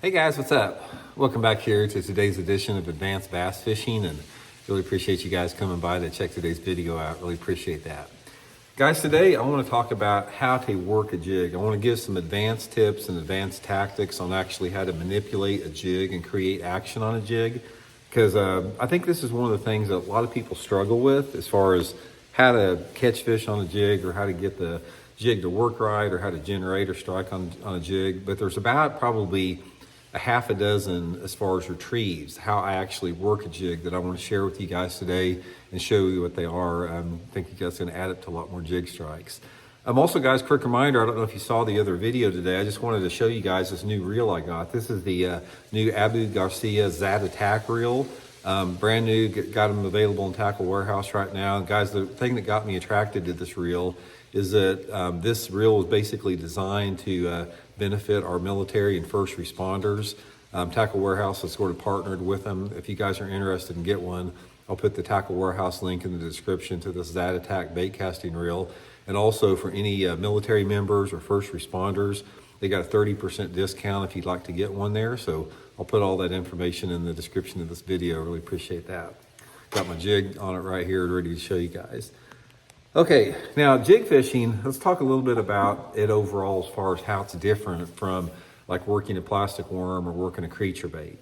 Hey guys, what's up? Welcome back here to today's edition of Advanced Bass Fishing, and really appreciate you guys coming by to check today's video out. Really appreciate that. Guys, today I want to talk about how to work a jig. I want to give some advanced tips and advanced tactics on actually how to manipulate a jig and create action on a jig, because I think this is one of the things that a lot of people struggle with as far as how to catch fish on a jig, or how to get the jig to work right, or how to generate or strike on a jig. But there's about probably a half a dozen as far as retrieves, how I actually work a jig, that I want to share with you guys today and show you what they are. I think you guys are going to add up to a lot more jig strikes. Also, guys, quick reminder, I don't know if you saw the other video today, I just wanted to show you guys this new reel I got. This is the new Garcia Zata tack reel. Brand new, got them available in Tackle Warehouse right now. And guys, the thing that got me attracted to this reel is that this reel is basically designed to benefit our military and first responders. Tackle Warehouse has sort of partnered with them. If you guys are interested in get one, I'll put the Tackle Warehouse link in the description to this Zata tack bait casting reel. And also for any military members or first responders, they got a 30% discount if you'd like to get one there. So I'll put all that information in the description of this video. I really appreciate that. Got my jig on it right here, ready to show you guys. Okay, now jig fishing, let's talk a little bit about it overall as far as how it's different from like working a plastic worm or working a creature bait.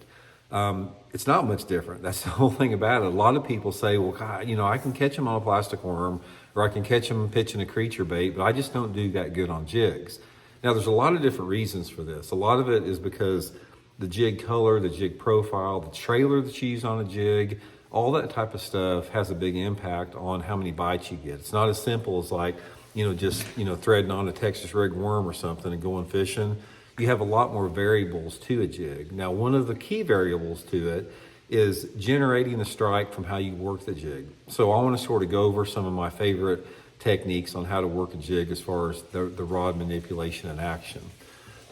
It's not much different. That's the whole thing about it. A lot of people say, well, God, you know, I can catch them on a plastic worm, or I can catch them pitching a creature bait, but I just don't do that good on jigs. Now, there's a lot of different reasons for this. A lot of it is because the jig color, the jig profile, the trailer that you use on a jig, all that type of stuff has a big impact on how many bites you get. It's not as simple as like, just threading on a Texas rig worm or something and going fishing. You have a lot more variables to a jig. Now, one of the key variables to it is generating the strike from how you work the jig. So I want to sort of go over some of my favorite techniques on how to work a jig as far as the rod manipulation and action.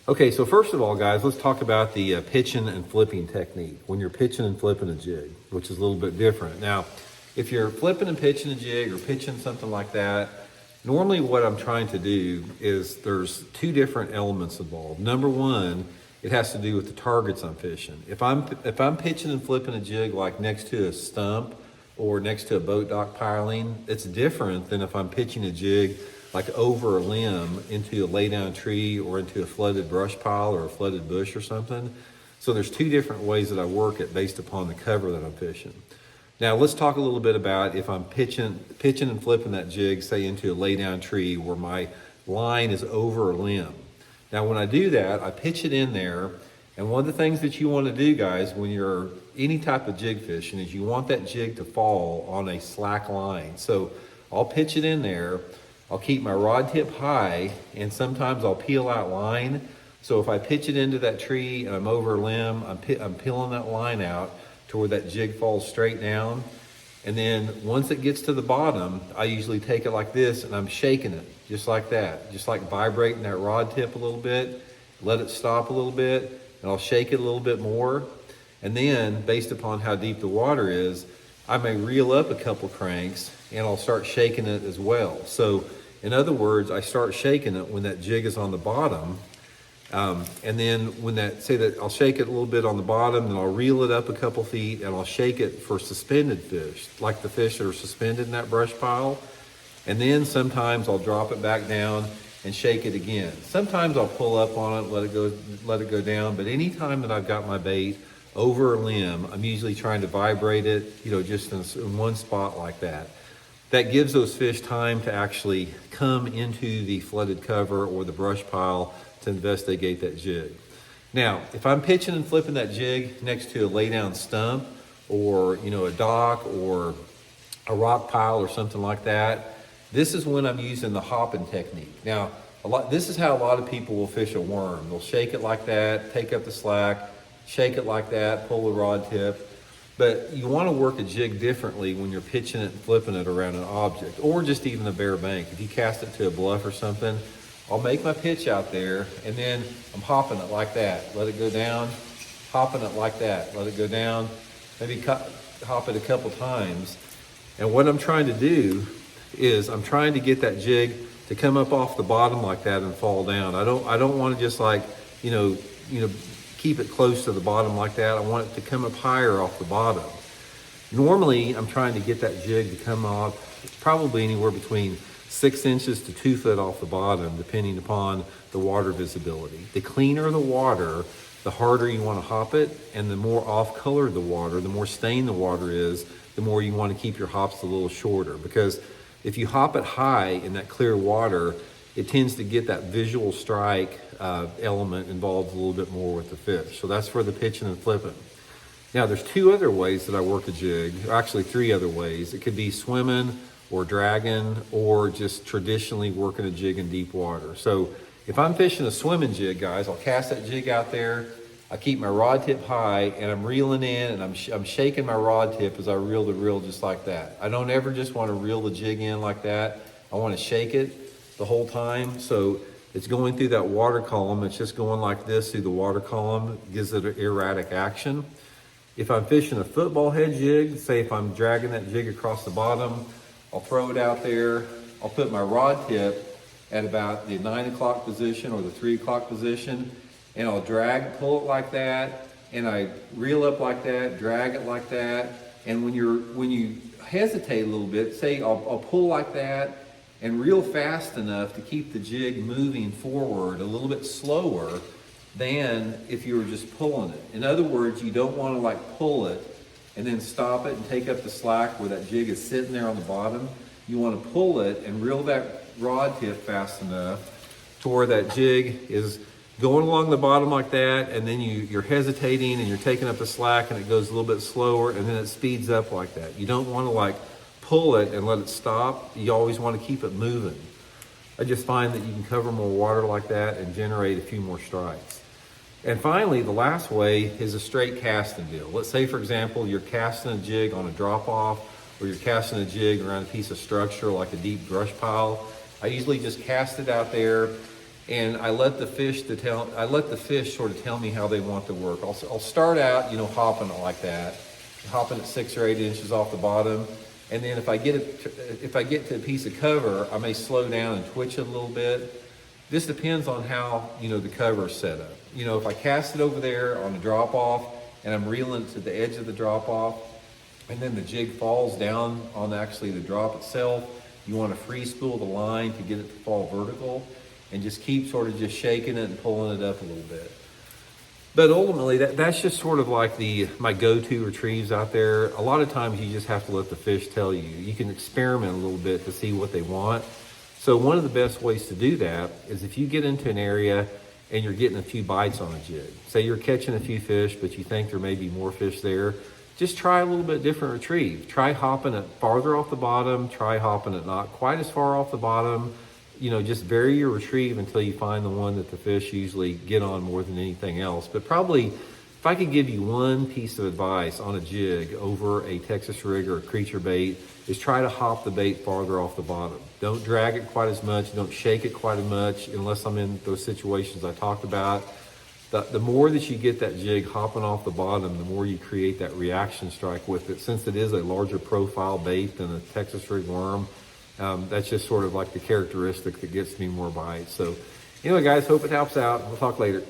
Okay, so first of all, guys, let's talk about the pitching and flipping technique when you're pitching and flipping a jig, which is a little bit different. Now, if you're flipping and pitching a jig or pitching something like that, normally what I'm trying to do is there's two different elements involved. Number one, it has to do with the targets I'm fishing. If I'm pitching and flipping a jig like next to a stump or next to a boat dock piling, it's different than if I'm pitching a jig like over a limb into a laydown tree or into a flooded brush pile or a flooded bush or something. So there's two different ways that I work it based upon the cover that I'm fishing. Now let's talk a little bit about if I'm pitching and flipping that jig, say into a laydown tree where my line is over a limb. Now when I do that, I pitch it in there, and one of the things that you want to do, guys, when you're any type of jig fishing is you want that jig to fall on a slack line. So I'll pitch it in there, I'll keep my rod tip high, and sometimes I'll peel out line. So if I pitch it into that tree and I'm over a limb, I'm peeling that line out to where that jig falls straight down. And then once it gets to the bottom, I usually take it like this and I'm shaking it just like that, just like vibrating that rod tip a little bit, let it stop a little bit, and I'll shake it a little bit more. And then based upon how deep the water is, I may reel up a couple cranks and I'll start shaking it as well. So in other words, I start shaking it when that jig is on the bottom. And then when I'll shake it a little bit on the bottom, then I'll reel it up a couple feet and I'll shake it for suspended fish, like the fish that are suspended in that brush pile. And then sometimes I'll drop it back down and shake it again. Sometimes I'll pull up on it, let it go down. But anytime that I've got my bait over a limb, I'm usually trying to vibrate it, just in one spot like that. That gives those fish time to actually come into the flooded cover or the brush pile to investigate that jig. Now, if I'm pitching and flipping that jig next to a laydown stump or, a dock or a rock pile or something like that, this is when I'm using the hopping technique. Now, this is how a lot of people will fish a worm. They'll shake it like that, take up the slack, shake it like that, pull the rod tip. But you want to work a jig differently when you're pitching it and flipping it around an object, or just even a bare bank. If you cast it to a bluff or something, I'll make my pitch out there, and then I'm hopping it like that. Let it go down, hopping it like that. Let it go down, maybe hop it a couple times. And what I'm trying to do is I'm trying to get that jig to come up off the bottom like that and fall down. I don't want to just like, keep it close to the bottom like that. I want it to come up higher off the bottom. Normally, I'm trying to get that jig to come off probably anywhere between 6 inches to 2 foot off the bottom, depending upon the water visibility. The cleaner the water, the harder you want to hop it, and the more off-color the water, the more stained the water is, the more you want to keep your hops a little shorter. Because if you hop it high in that clear water, it tends to get that visual strike element involved a little bit more with the fish. So that's for the pitching and flipping. Now, there's 2 other ways that I work a jig, or actually 3 other ways. It could be swimming or dragging, or just traditionally working a jig in deep water. So if I'm fishing a swimming jig, guys, I'll cast that jig out there. I keep my rod tip high, and I'm reeling in, and I'm shaking my rod tip as I reel the reel just like that. I don't ever just want to reel the jig in like that. I want to shake it the whole time. So it's going through that water column. It's just going like this through the water column. It gives it an erratic action. If I'm fishing a football head jig, say if I'm dragging that jig across the bottom, I'll throw it out there. I'll put my rod tip at about the 9 o'clock position or the 3 o'clock position, and I'll pull it like that, and I reel up like that, drag it like that. And when you hesitate a little bit, say I'll pull like that and reel fast enough to keep the jig moving forward a little bit slower than if you were just pulling it. In other words, you don't want to like pull it and then stop it and take up the slack where that jig is sitting there on the bottom. You want to pull it and reel that rod tip fast enough to where that jig is going along the bottom like that, and then you're hesitating and you're taking up the slack, and it goes a little bit slower, and then it speeds up like that. You don't want to like pull it and let it stop. You always want to keep it moving. I just find that you can cover more water like that and generate a few more strikes. And finally, the last way is a straight casting deal. Let's say, for example, you're casting a jig on a drop-off, or you're casting a jig around a piece of structure like a deep brush pile. I usually just cast it out there, and I let the fish sort of tell me how they want to work. I'll start out, hopping it like that, hopping at 6 or 8 inches off the bottom, and then if I get to a piece of cover, I may slow down and twitch it a little bit. This depends on how the cover is set up. If I cast it over there on a drop off and I'm reeling it to the edge of the drop off, and then the jig falls down on actually the drop itself, you want to free spool the line to get it to fall vertical, and just keep sort of just shaking it and pulling it up a little bit. But ultimately, that's just sort of like my go-to retrieves out there. A lot of times you just have to let the fish tell you. You can experiment a little bit to see what they want. So one of the best ways to do that is if you get into an area and you're getting a few bites on a jig. Say you're catching a few fish, but you think there may be more fish there. Just try a little bit different retrieve. Try hopping it farther off the bottom. Try hopping it not quite as far off the bottom. Just vary your retrieve until you find the one that the fish usually get on more than anything else. But probably, if I could give you one piece of advice on a jig over a Texas rig or a creature bait, is try to hop the bait farther off the bottom. Don't drag it quite as much. Don't shake it quite as much unless I'm in those situations I talked about. The more that you get that jig hopping off the bottom, the more you create that reaction strike with it. Since it is a larger profile bait than a Texas rig worm, that's just sort of like the characteristic that gets me more bites. So anyway, guys, hope it helps out. We'll talk later.